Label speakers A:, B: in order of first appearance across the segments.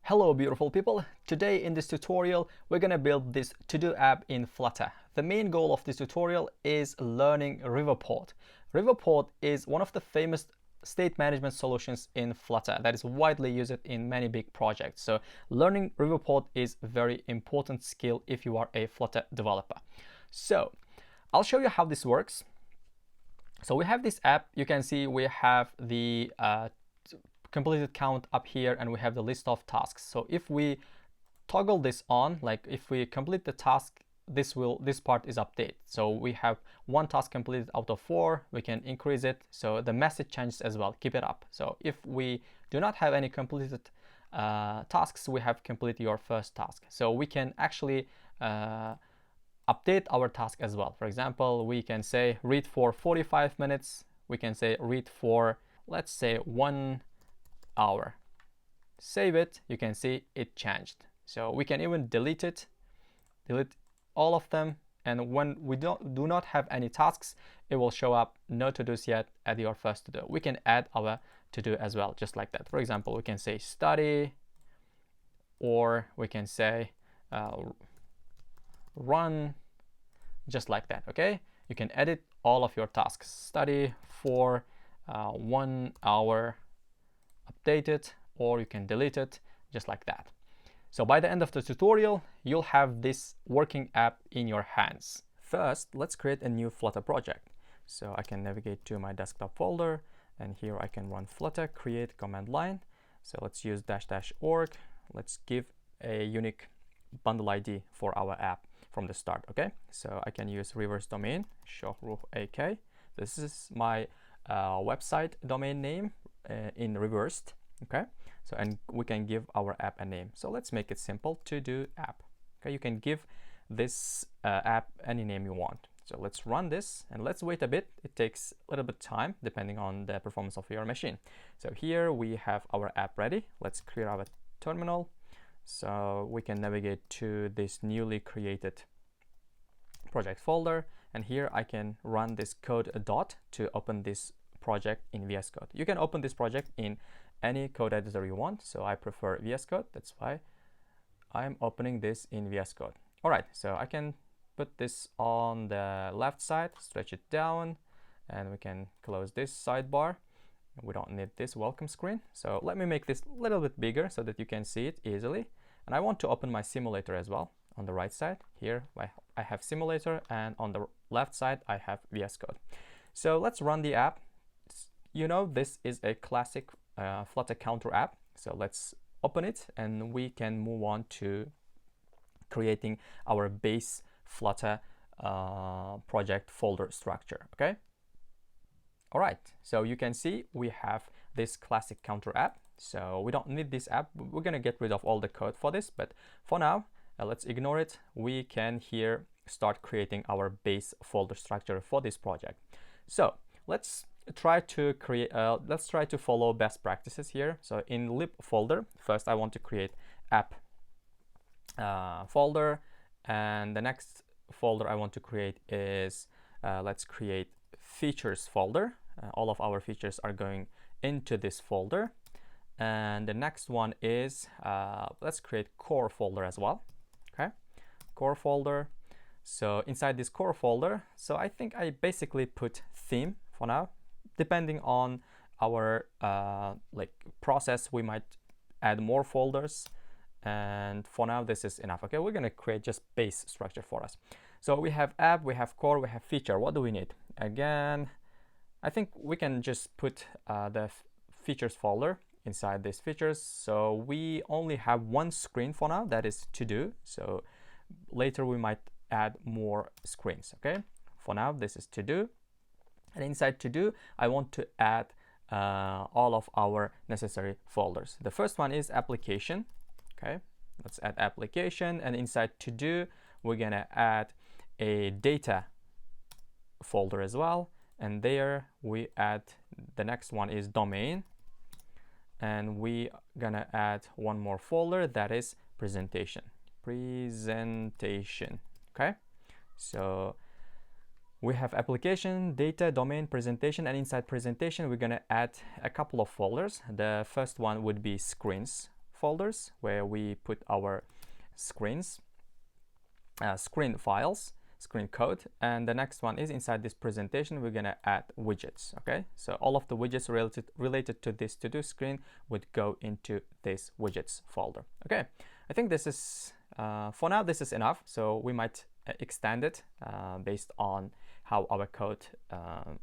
A: Hello beautiful people! Today in this tutorial we're going to build this Todo app in Flutter. The main goal of this tutorial is learning Riverpod. Riverpod is one of the famous state management solutions in Flutter that is widely used in many big projects. So learning Riverpod is a very important skill if you are a Flutter developer. So I'll show you how this works. So we have this app. You can see we have the completed count up here and we have the list of tasks. So if we toggle this on, like if we complete the task, this part is updated. So we have one task completed out of 4, we can increase it. So the message changes as well, keep it up. So if we do not have any completed tasks, we have completed your first task. So we can actually update our task as well. For example, we can say read for 45 minutes. We can say read for, let's say, 1 hour. Save it. You can see it changed. So we can even delete all of them, and when we do not have any tasks, it will show up no to-dos yet at your first to-do. We can add our to-do as well, just like that. For example, we can say study, or we can say run, just like that. Okay, you can edit all of your tasks. Study for 1 hour, update it, or you can delete it, just like that. So by the end of the tutorial, you'll have this working app in your hands. First, let's create a new Flutter project. So I can navigate to my desktop folder, and here I can run Flutter create command line. So let's use --org. Let's give a unique bundle ID for our app from the start. Okay, so I can use reverse domain Shohruh AK. This is my website domain name in reversed. Okay, so and we can give our app a name. So let's make it simple, Todo app. Okay, you can give this app any name you want. So let's run this and let's wait a bit. It takes a little bit time depending on the performance of your machine. So here we have our app ready. Let's clear our terminal so we can navigate to this newly created project folder, and here I can run this code dot to open this project in VS Code. You can open this project in any code editor you want, so I prefer VS Code. That's why I'm opening this in VS Code. All right, so I can put this on the left side, stretch it down, and we can close this sidebar. We don't need this welcome screen. So let me make this a little bit bigger so that you can see it easily. And I want to open my simulator as well. On the right side here I have simulator, and on the left side I have VS Code. So let's run the app. You know, this is a classic Flutter counter app. So let's open it and we can move on to creating our base Flutter project folder structure. Okay. All right. So you can see we have this classic counter app. So we don't need this app. We're going to get rid of all the code for this, but for now, let's ignore it. We can here start creating our base folder structure for this project. So let's try to follow best practices here. So in lib folder, first I want to create app folder, and the next folder I want to create is let's create features folder. All of our features are going into this folder, and the next one is let's create core folder as well. Okay, core folder. So inside this core folder, so I think I basically put theme for now. Depending on our process, we might add more folders, and for now this is enough. Okay, we're going to create just base structure for us. So we have app, we have core, we have feature. What do we need? Again, I think we can just put the features folder inside these features. So we only have one screen for now, that is to do. So later we might add more screens. Okay, for now this is to do. And inside to do, I want to add all of our necessary folders. The first one is application. Okay, let's add application, and inside to do, we're gonna add a data folder as well. And there we add, the next one is domain, and we gonna add one more folder, that is presentation. Okay, so we have application, data, domain, presentation, and inside presentation we're going to add a couple of folders. The first one would be screens folders where we put our screens, screen files, screen code, and the next one is inside this presentation we're gonna add widgets. Okay, so all of the widgets related to this to-do screen would go into this widgets folder. Okay, I think this is for now this is enough, so we might extend it based on how our code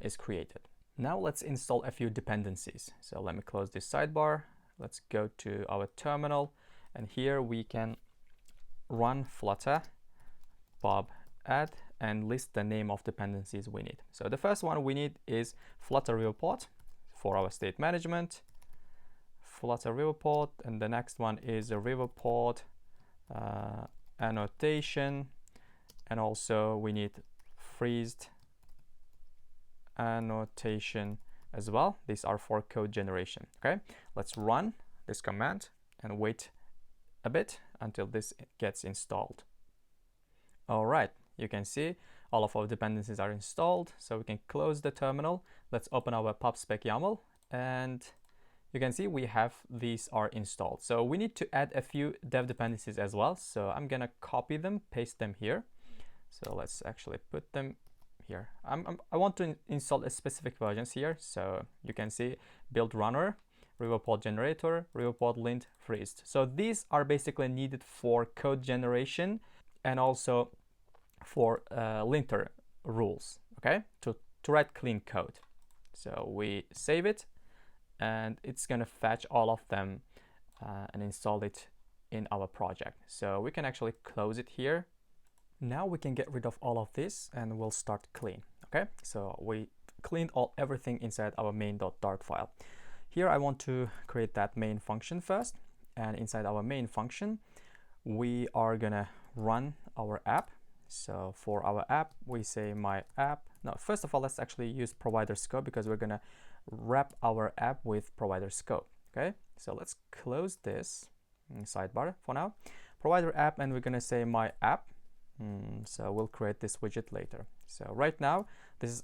A: is created. Now let's install a few dependencies. So let me close this sidebar. Let's go to our terminal, and here we can run flutter bob add and list the name of dependencies we need. So the first one we need is Flutter Riverpod for our state management, Flutter Riverpod, and the next one is a Riverpod annotation, and also we need freezed annotation as well. These are for code generation. Okay, let's run this command and wait a bit until this gets installed. All right, you can see all of our dependencies are installed, so we can close the terminal. Let's open our pubspec YAML, and you can see we have these are installed. So we need to add a few dev dependencies as well. So I'm gonna copy them, paste them here. So let's actually put them here. I want to install a specific versions here. So you can see build runner, Riverpod generator, Riverpod lint, freezed. So these are basically needed for code generation and also for linter rules, okay, to write clean code. So we save it, and it's gonna fetch all of them and install it in our project. So we can actually close it here. Now we can get rid of all of this and we'll start clean. Okay, so we cleaned everything inside our main.dart file. Here I want to create that main function first, and inside our main function we are gonna run our app. So for our app we say my app. Now first of all, let's actually use provider scope because we're gonna wrap our app with provider scope. Okay, so let's close this sidebar for now, provider app, and we're gonna say my app. So we'll create this widget later. So right now this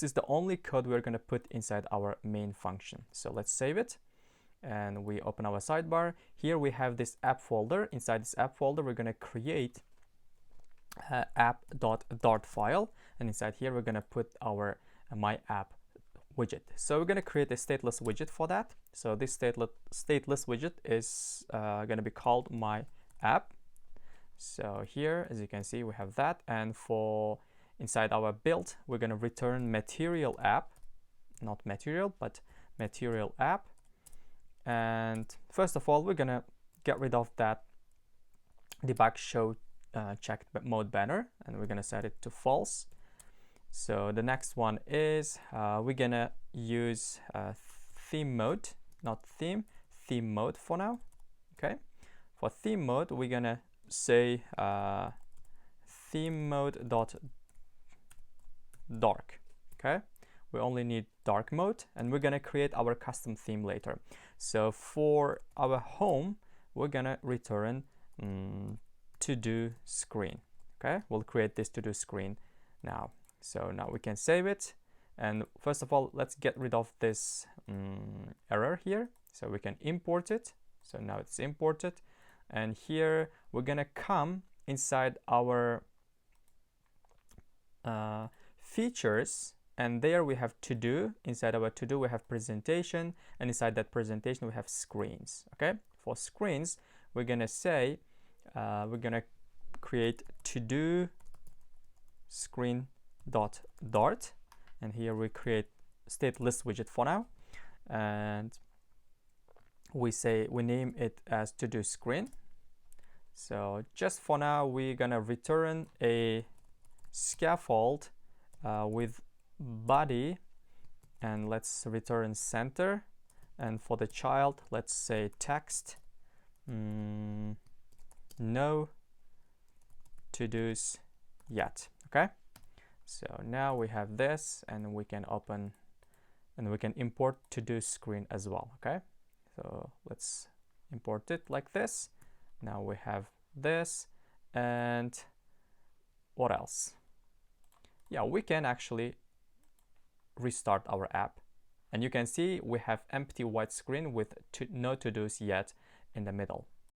A: is the only code we're gonna put inside our main function. So let's save it, and we open our sidebar. Here we have this app folder. Inside this app folder we're gonna create app.dart file, and inside here we're gonna put our my app widget. So we're gonna create a stateless widget for that. So this stateless widget is gonna be called my app. So here, as you can see, we have that, and for inside our build we're gonna return material app, not material but material app. And first of all we're gonna get rid of that debug show checked mode banner, and we're gonna set it to false. So the next one is we're gonna use theme mode, not theme mode for now. Okay, for theme mode we're gonna say theme mode dot dark. Okay, we only need dark mode, and we're gonna create our custom theme later. So for our home we're gonna return to-do screen. Okay, we'll create this to-do screen now. So now we can save it, and first of all let's get rid of this error here, so we can import it. So now it's imported, and here we're gonna come inside our features, and there we have to-do. Inside our to-do we have presentation, and inside that presentation we have screens. Okay, for screens we're gonna say we're gonna create to-do screen dot dart, and here we create stateless widget for now, and we name it as to-do screen. So just for now we're gonna return a scaffold with body, and let's return center, and for the child let's say text no to-dos yet. Okay, so now we have this, and we can open and we can import to-do screen as well. Okay, so let's import it like this. Now we have this, and what else? Yeah, we can actually restart our app, and you can see we have empty white screen with no to-dos yet in the middle.